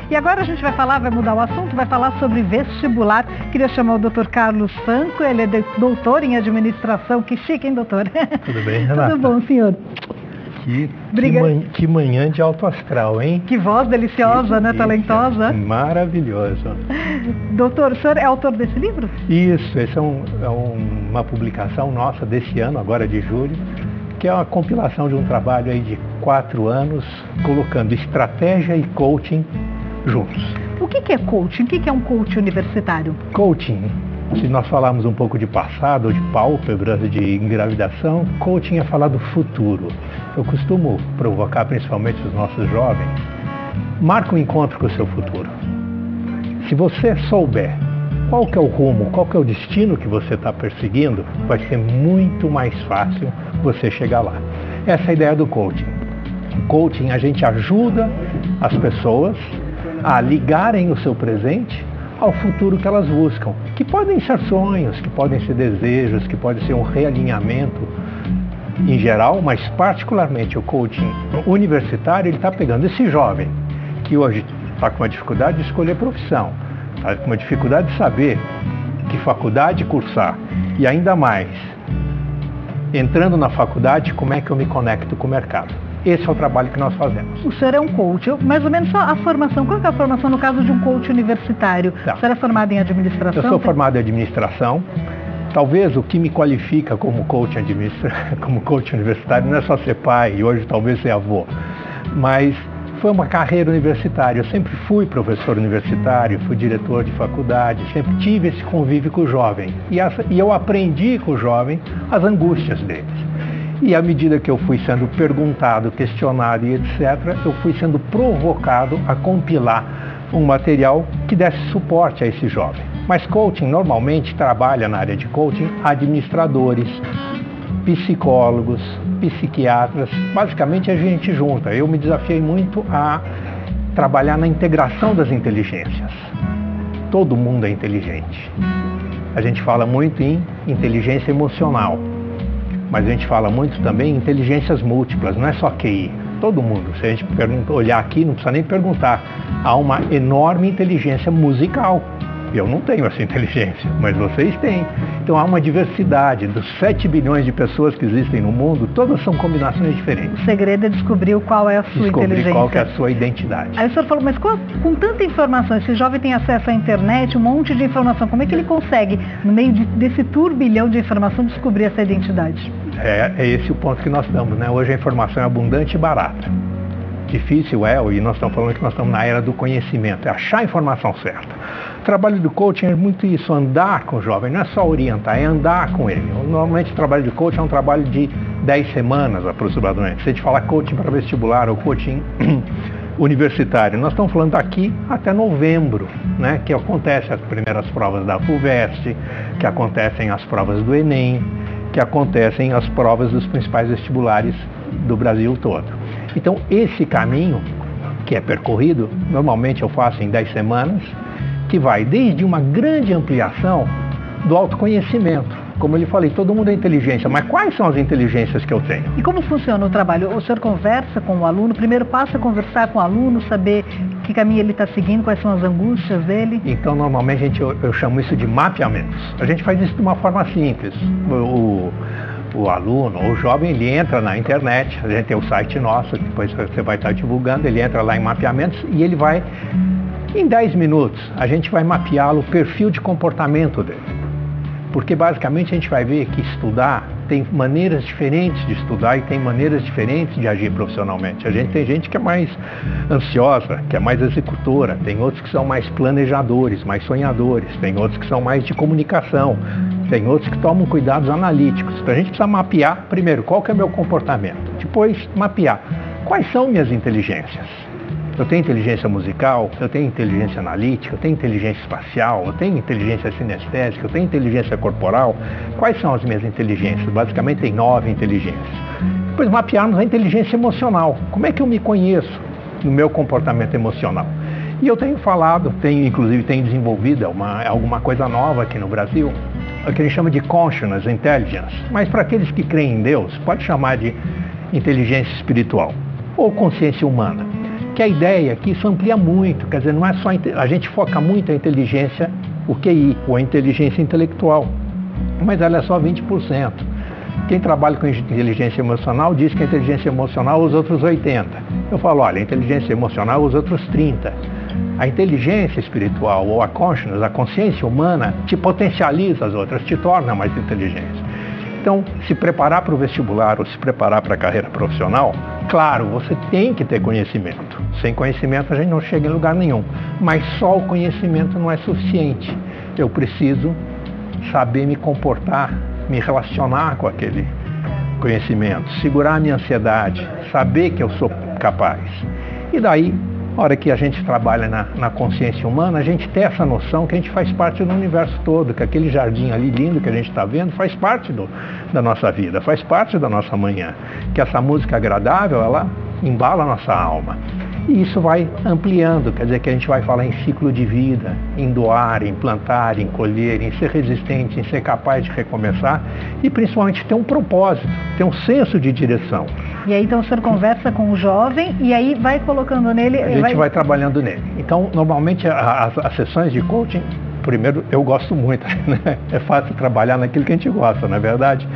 E agora a gente vai mudar o assunto, vai falar sobre vestibular. Queria chamar o Dr. Carlos Franco, ele é doutor em administração. Que chique, hein, doutor? Tudo bem, Renata? Tudo bom, senhor? Que manhã de alto astral, hein? Que voz deliciosa, né? Talentosa. Maravilhoso. Doutor, o senhor é autor desse livro? Isso, essa é uma publicação nossa desse ano, agora de julho, que é uma compilação de um trabalho aí de 4 anos, colocando estratégia e coaching juntos. O que é coaching? O que é um coach universitário? Coaching, se nós falarmos um pouco de passado, de pálpebras, de engravidação, coaching é falar do futuro. Eu costumo provocar principalmente os nossos jovens, marca um encontro com o seu futuro. Se você souber qual que é o rumo, qual que é o destino que você está perseguindo, vai ser muito mais fácil você chegar lá. Essa é a ideia do coaching. Coaching, a gente ajuda as pessoas a ligarem o seu presente ao futuro que elas buscam, que podem ser sonhos, que podem ser desejos, que pode ser um realinhamento em geral, mas particularmente o coaching universitário, ele está pegando esse jovem que hoje está com uma dificuldade de escolher profissão, está com uma dificuldade de saber que faculdade cursar e ainda mais, entrando na faculdade, como é que eu me conecto com o mercado. Esse é o trabalho que nós fazemos. O senhor é um coach, mais ou menos só a formação. Qual é a formação no caso de um coach universitário? Tá. O senhor é formado em administração? Eu sou formado em administração. Talvez o que me qualifica como coach universitário não é só ser pai e hoje talvez ser avô, mas foi uma carreira universitária. Eu sempre fui professor universitário, fui diretor de faculdade, sempre tive esse convívio com o jovem. E eu aprendi com o jovem as angústias deles. E à medida que eu fui sendo perguntado, questionado e etc., eu fui sendo provocado a compilar um material que desse suporte a esse jovem. Mas coaching normalmente trabalha na área de coaching administradores, psicólogos, psiquiatras, basicamente a gente junta. Eu me desafiei muito a trabalhar na integração das inteligências. Todo mundo é inteligente. A gente fala muito em inteligência emocional, mas a gente fala muito também em inteligências múltiplas, não é só QI. Todo mundo, se a gente olhar aqui, não precisa nem perguntar, há uma enorme inteligência musical. Eu não tenho essa inteligência, mas vocês têm. Então há uma diversidade. Dos 7 bilhões de pessoas que existem no mundo, todas são combinações diferentes. O segredo é descobrir qual é a sua inteligência. Qual que é a sua identidade. Aí o senhor falou, mas com tanta informação, esse jovem tem acesso à internet, um monte de informação, como é que ele consegue, no meio desse turbilhão de informação, descobrir essa identidade? É esse o ponto que nós estamos, né? Hoje a informação é abundante e barata. Difícil e nós estamos falando que nós estamos na era do conhecimento, é achar a informação certa. O trabalho do coaching é muito isso, andar com o jovem, não é só orientar, é andar com ele. Normalmente o trabalho de coaching é um trabalho de 10 semanas aproximadamente. Se a gente falar coaching para vestibular ou coaching universitário, nós estamos falando daqui até novembro, né? Que acontecem as primeiras provas da FUVEST, que acontecem as provas do Enem, que acontecem as provas dos principais vestibulares do Brasil todo. Então esse caminho que é percorrido, normalmente eu faço em 10 semanas, que vai desde uma grande ampliação do autoconhecimento. Como eu lhe falei, todo mundo é inteligência, mas quais são as inteligências que eu tenho? E como funciona o trabalho? O senhor conversa com o aluno, primeiro passo é conversar com o aluno, saber que caminho ele está seguindo, quais são as angústias dele? Então, normalmente eu chamo isso de mapeamentos. A gente faz isso de uma forma simples. O aluno, o jovem, ele entra na internet, a gente tem o site nosso, depois você vai estar divulgando, ele entra lá em mapeamentos e ele vai, em 10 minutos, a gente vai mapeá-lo, o perfil de comportamento dele. Porque basicamente a gente vai ver que estudar tem maneiras diferentes de estudar e tem maneiras diferentes de agir profissionalmente. Tem gente que é mais ansiosa, que é mais executora, tem outros que são mais planejadores, mais sonhadores, tem outros que são mais de comunicação, tem outros que tomam cuidados analíticos. Então a gente precisa mapear, primeiro, qual que é o meu comportamento, depois mapear quais são minhas inteligências. Eu tenho inteligência musical, eu tenho inteligência analítica, eu tenho inteligência espacial, eu tenho inteligência sinestésica, eu tenho inteligência corporal. Quais são as minhas inteligências? Basicamente tem 9 inteligências. Depois mapearmos a inteligência emocional. Como é que eu me conheço no meu comportamento emocional? E eu tenho falado, inclusive tenho desenvolvido alguma coisa nova aqui no Brasil, o que a gente chama de Consciousness Intelligence. Mas para aqueles que creem em Deus, pode chamar de inteligência espiritual ou consciência humana, que a ideia é que isso amplia muito, quer dizer, não é só a gente foca muito a inteligência, o QI, ou a inteligência intelectual, mas ela é só 20%. Quem trabalha com inteligência emocional diz que a inteligência emocional os outros 80%. Eu falo, olha, a inteligência emocional os outros 30%. A inteligência espiritual, ou a consciousness, a consciência humana, te potencializa as outras, te torna mais inteligente. Então, se preparar para o vestibular ou se preparar para a carreira profissional, claro, você tem que ter conhecimento. Sem conhecimento a gente não chega em lugar nenhum. Mas só o conhecimento não é suficiente. Eu preciso saber me comportar, me relacionar com aquele conhecimento, segurar a minha ansiedade, saber que eu sou capaz. E daí, na hora que a gente trabalha na consciência humana, a gente tem essa noção que a gente faz parte do universo todo, que aquele jardim ali lindo que a gente está vendo faz parte da nossa vida, faz parte da nossa manhã, que essa música agradável, ela embala a nossa alma. E isso vai ampliando, quer dizer que a gente vai falar em ciclo de vida, em doar, em plantar, em colher, em ser resistente, em ser capaz de recomeçar e principalmente ter um propósito, ter um senso de direção. E aí então o senhor conversa com o jovem e aí vai colocando nele... A gente vai trabalhando nele. Então, normalmente as sessões de coaching, primeiro, eu gosto muito, né? É fácil trabalhar naquilo que a gente gosta, não é verdade?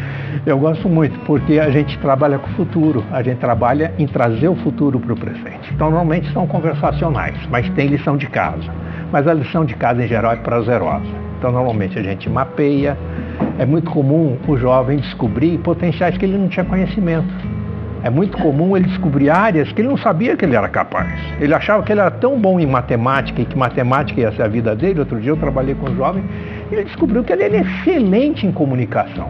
Eu gosto muito, porque a gente trabalha com o futuro, a gente trabalha em trazer o futuro para o presente. Então, normalmente são conversacionais, mas tem lição de casa. Mas a lição de casa, em geral, é prazerosa. Então, normalmente a gente mapeia. É muito comum o jovem descobrir potenciais que ele não tinha conhecimento. É muito comum ele descobrir áreas que ele não sabia que ele era capaz. Ele achava que ele era tão bom em matemática e que matemática ia ser a vida dele. Outro dia eu trabalhei com um jovem e ele descobriu que ele era excelente em comunicação.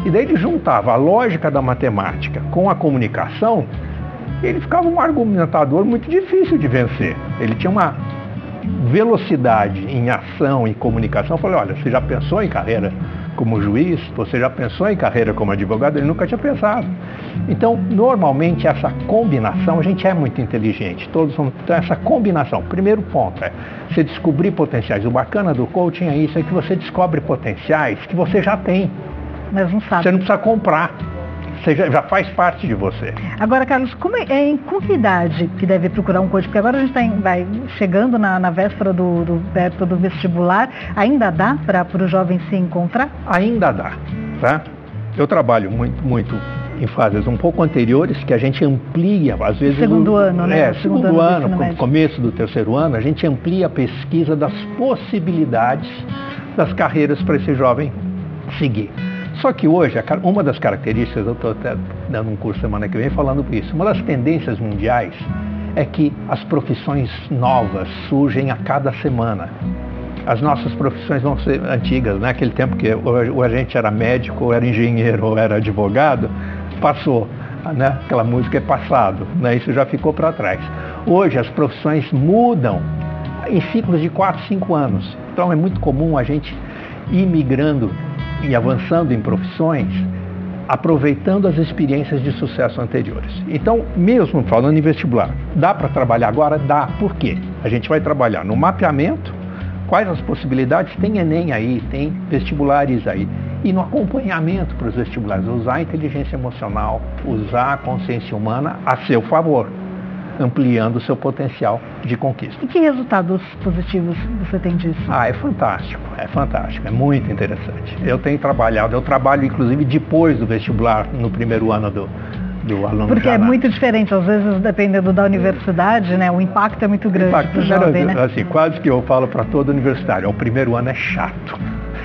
E daí ele juntava a lógica da matemática com a comunicação e ele ficava um argumentador muito difícil de vencer. Ele tinha uma velocidade em ação e comunicação. Eu falei, olha, você já pensou em carreira como juiz? Você já pensou em carreira como advogado? Ele nunca tinha pensado. Então, normalmente, essa combinação, a gente é muito inteligente, todos somos, então essa combinação, primeiro ponto é você descobrir potenciais. O bacana do coaching é isso, é que você descobre potenciais que você já tem. Mas não sabe. Você não precisa comprar. Você já faz parte de você. Agora, Carlos, com que idade que deve procurar um coach? Porque agora a gente vai chegando na véspera perto do vestibular. Ainda dá para o jovem se encontrar? Ainda dá, tá? Eu trabalho muito em fases um pouco anteriores, que a gente amplia, às vezes... Segundo ano, né? Segundo ano, começo do terceiro ano, a gente amplia a pesquisa das possibilidades das carreiras para esse jovem seguir. Só que hoje, uma das características, eu estou até dando um curso semana que vem falando isso, uma das tendências mundiais é que as profissões novas surgem a cada semana. As nossas profissões vão ser antigas, né? Aquele tempo que ou a gente era médico, ou era engenheiro, ou era advogado, passou, né? Aquela música é passado, né? Isso já ficou para trás. Hoje as profissões mudam em ciclos de 4, 5 anos. Então é muito comum a gente ir migrando e avançando em profissões, aproveitando as experiências de sucesso anteriores. Então, mesmo falando em vestibular, dá para trabalhar agora? Dá. Por quê? A gente vai trabalhar no mapeamento, quais as possibilidades, tem Enem aí, tem vestibulares aí, e no acompanhamento para os vestibulares, usar a inteligência emocional, usar a consciência humana a seu favor, ampliando o seu potencial de conquista. E que resultados positivos você tem disso? É fantástico, é muito interessante. Eu trabalho inclusive depois do vestibular, no primeiro ano do aluno. Porque é muito diferente, às vezes, dependendo da universidade, né? O impacto é muito grande para o jovem, né? Assim, quase que eu falo para todo universitário, o primeiro ano é chato.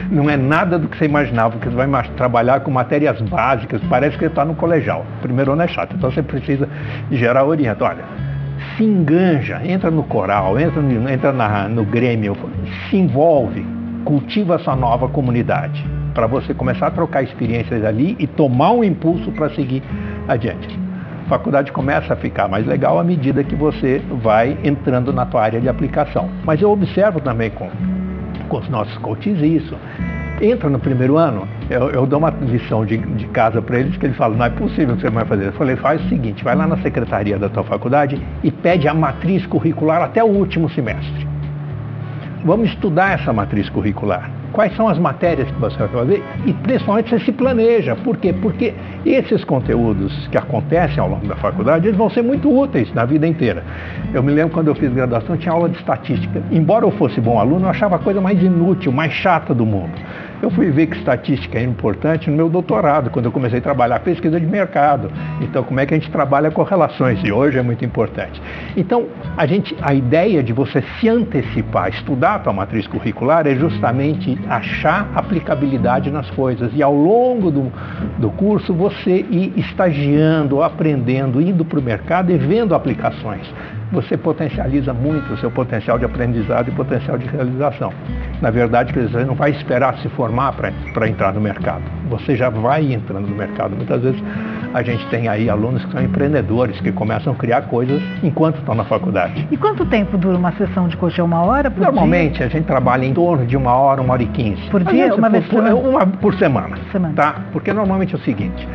Não é nada do que você imaginava, porque você vai trabalhar com matérias básicas, parece que você está no colegial. O primeiro ano é chato, então você precisa de gerar orienta. Olha, se enganja, entra no coral, entra no Grêmio, se envolve, cultiva a sua nova comunidade, para você começar a trocar experiências ali e tomar um impulso para seguir adiante. A faculdade começa a ficar mais legal à medida que você vai entrando na tua área de aplicação. Mas eu observo também com os nossos coaches isso. Entra no primeiro ano, eu dou uma lição de casa para eles, que eles falam, não é possível que você vai fazer. Eu falei, faz o seguinte, vai lá na secretaria da tua faculdade e pede a matriz curricular até o último semestre. Vamos estudar essa matriz curricular. quais são as matérias que você vai fazer e principalmente você se planeja. Por quê? Porque esses conteúdos que acontecem ao longo da faculdade, eles vão ser muito úteis na vida inteira. Eu me lembro quando eu fiz graduação, tinha aula de estatística. Embora eu fosse bom aluno, eu achava a coisa mais inútil, mais chata do mundo. Eu fui ver que estatística é importante no meu doutorado, quando eu comecei a trabalhar pesquisa de mercado. Então, como é que a gente trabalha correlações? E hoje é muito importante. Então, a ideia de você se antecipar, estudar a tua matriz curricular é justamente achar aplicabilidade nas coisas. E ao longo do curso, você ir estagiando, aprendendo, indo para o mercado e vendo aplicações. Você potencializa muito o seu potencial de aprendizado e potencial de realização. Na verdade, você não vai esperar se formar para entrar no mercado. Você já vai entrando no mercado. Muitas vezes a gente tem aí alunos que são empreendedores, que começam a criar coisas enquanto estão na faculdade. E quanto tempo dura uma sessão de coaching? 1 hora por Normalmente dia? A gente trabalha em torno de 1 hora, 1 hora e 15. Por dia? Uma vez por semana? Uma por semana. Tá? Porque normalmente é o seguinte...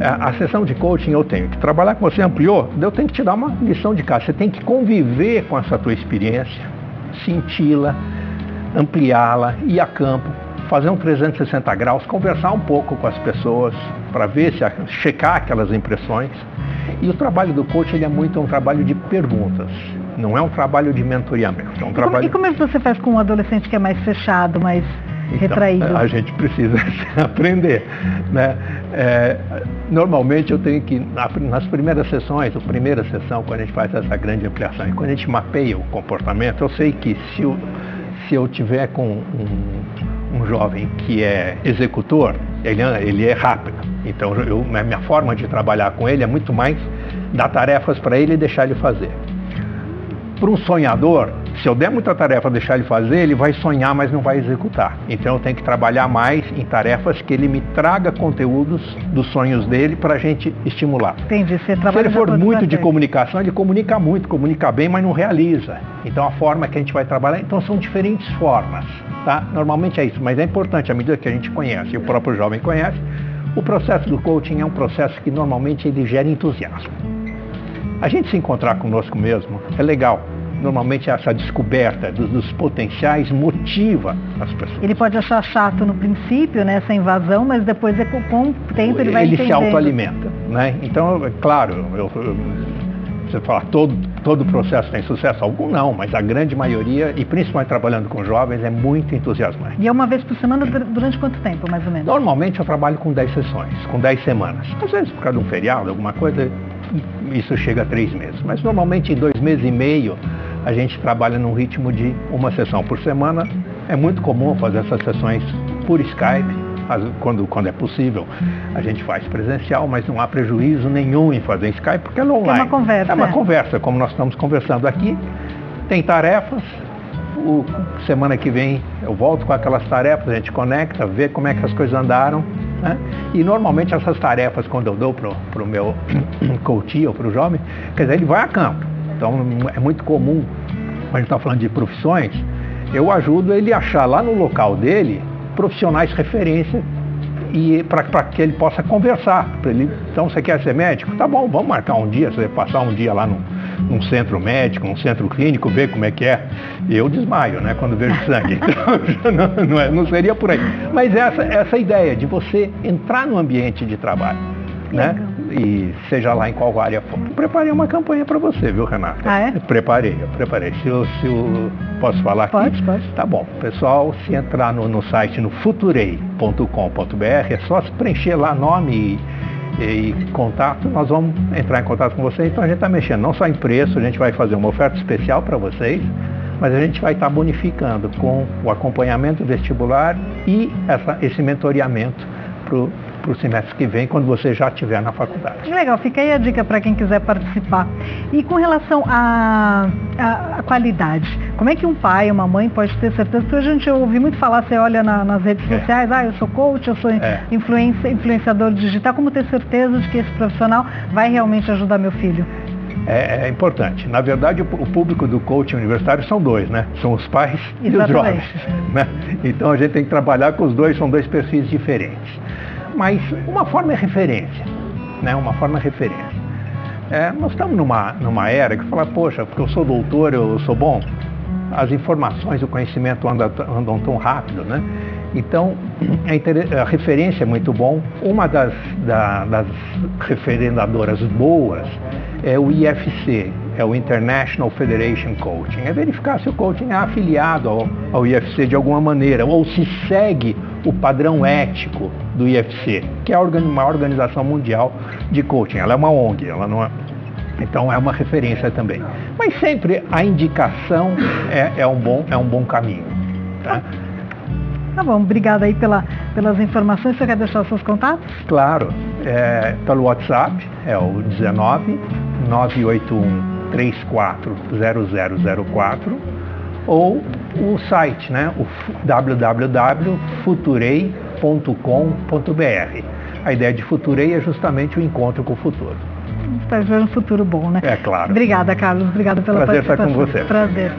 A sessão de coaching eu tenho que trabalhar com você, ampliou, eu tenho que te dar uma lição de casa. Você tem que conviver com essa tua experiência, senti-la, ampliá-la, ir a campo, fazer um 360 graus, conversar um pouco com as pessoas para ver, checar aquelas impressões. E o trabalho do coaching ele é muito um trabalho de perguntas, não é um trabalho de mentoreamento. É um trabalho... E como é que você faz com um adolescente que é mais fechado, mais retraído? Então, a gente precisa aprender, né? Normalmente eu tenho que, nas primeiras sessões, a primeira sessão, quando a gente faz essa grande ampliação, e quando a gente mapeia o comportamento, eu sei que se eu tiver com um jovem que é executor, ele é rápido. Então minha forma de trabalhar com ele é muito mais dar tarefas para ele e deixar ele fazer. Para um sonhador, se eu der muita tarefa deixar ele fazer, ele vai sonhar, mas não vai executar. Então eu tenho que trabalhar mais em tarefas que ele me traga conteúdos dos sonhos dele para a gente estimular. Entendi. Se ele for muito de comunicação, ele comunica muito, comunica bem, mas não realiza. Então a forma que a gente vai trabalhar, então são diferentes formas, tá? Normalmente é isso, mas é importante, à medida que a gente conhece, e o próprio jovem conhece, o processo do coaching é um processo que normalmente ele gera entusiasmo. A gente se encontrar conosco mesmo é legal. Normalmente essa descoberta dos potenciais motiva as pessoas. Ele pode achar chato no princípio, né, essa invasão, mas depois com o tempo ele vai entendendo. Ele se autoalimenta, né? Então, é claro, você fala, todo processo tem sucesso? Algum não, mas a grande maioria, e principalmente trabalhando com jovens, é muito entusiasmante. E é uma vez por semana durante quanto tempo, mais ou menos? Normalmente eu trabalho com 10 sessões, com 10 semanas. Às vezes por causa de um feriado, alguma coisa, isso chega a 3 meses. Mas normalmente em 2 meses e meio, a gente trabalha num ritmo de 1 sessão por semana. É muito comum fazer essas sessões por Skype, quando é possível. A gente faz presencial, mas não há prejuízo nenhum em fazer em Skype, porque é online. É uma conversa. É uma conversa, como nós estamos conversando aqui. Tem tarefas. Semana que vem eu volto com aquelas tarefas, a gente conecta, vê como é que as coisas andaram, né? E normalmente essas tarefas, quando eu dou para o meu coach ou para o jovem, quer dizer, ele vai a campo. Então é muito comum, quando a gente está falando de profissões, eu ajudo ele a achar lá no local dele profissionais referência e para que ele possa conversar. Então, você quer ser médico? Tá bom, vamos marcar um dia, você passar um dia lá num centro médico, num centro clínico, ver como é que é. Eu desmaio, né, quando vejo sangue. Então, não seria por aí. Mas essa ideia de você entrar no ambiente de trabalho, né? E seja lá em qual área for. Eu preparei uma campanha para você, viu, Renata? Ah, é? Eu preparei. Se eu posso falar aqui? Pode. Tá bom. Pessoal, se entrar no site no futurei.com.br, é só se preencher lá nome e contato, nós vamos entrar em contato com vocês. Então a gente está mexendo não só em preço, a gente vai fazer uma oferta especial para vocês, mas a gente vai estar bonificando com o acompanhamento vestibular e esse mentoreamento para o semestre que vem, quando você já estiver na faculdade. Legal, fica aí a dica para quem quiser participar. E com relação à qualidade, como é que um pai, uma mãe pode ter certeza? Porque a gente ouve muito falar, você olha nas redes sociais, eu sou coach, eu sou influenciador digital, como ter certeza de que esse profissional vai realmente ajudar meu filho? É importante. Na verdade, o público do coaching universitário são 2, né? São os pais e os jovens, né? Então a gente tem que trabalhar com os dois, são 2 perfis diferentes. Mas uma forma é referência, né? Uma forma é referência. Nós estamos numa era que fala, poxa, porque eu sou doutor, eu sou bom. As informações, o conhecimento andam tão rápido, né? Então, a referência é muito bom. Uma das referendadoras boas é o IFC, é o International Federation Coaching. É verificar se o coaching é afiliado ao IFC de alguma maneira, ou se segue o padrão ético do IFC, que é uma organização mundial de coaching. Ela é uma ONG, ela não é... Então é uma referência também. Mas sempre a indicação é um bom caminho. Tá? Tá bom, obrigada aí pelas informações. Você quer deixar os seus contatos? Claro, pelo WhatsApp, é o 19 981 340004, ou o site, né, o www.futurei.com.br. A ideia de Futurei é justamente o encontro com o futuro. Espero ver um futuro bom, né? É claro. Obrigada, Carlos. Obrigada pela participação. Prazer estar com você. Prazer.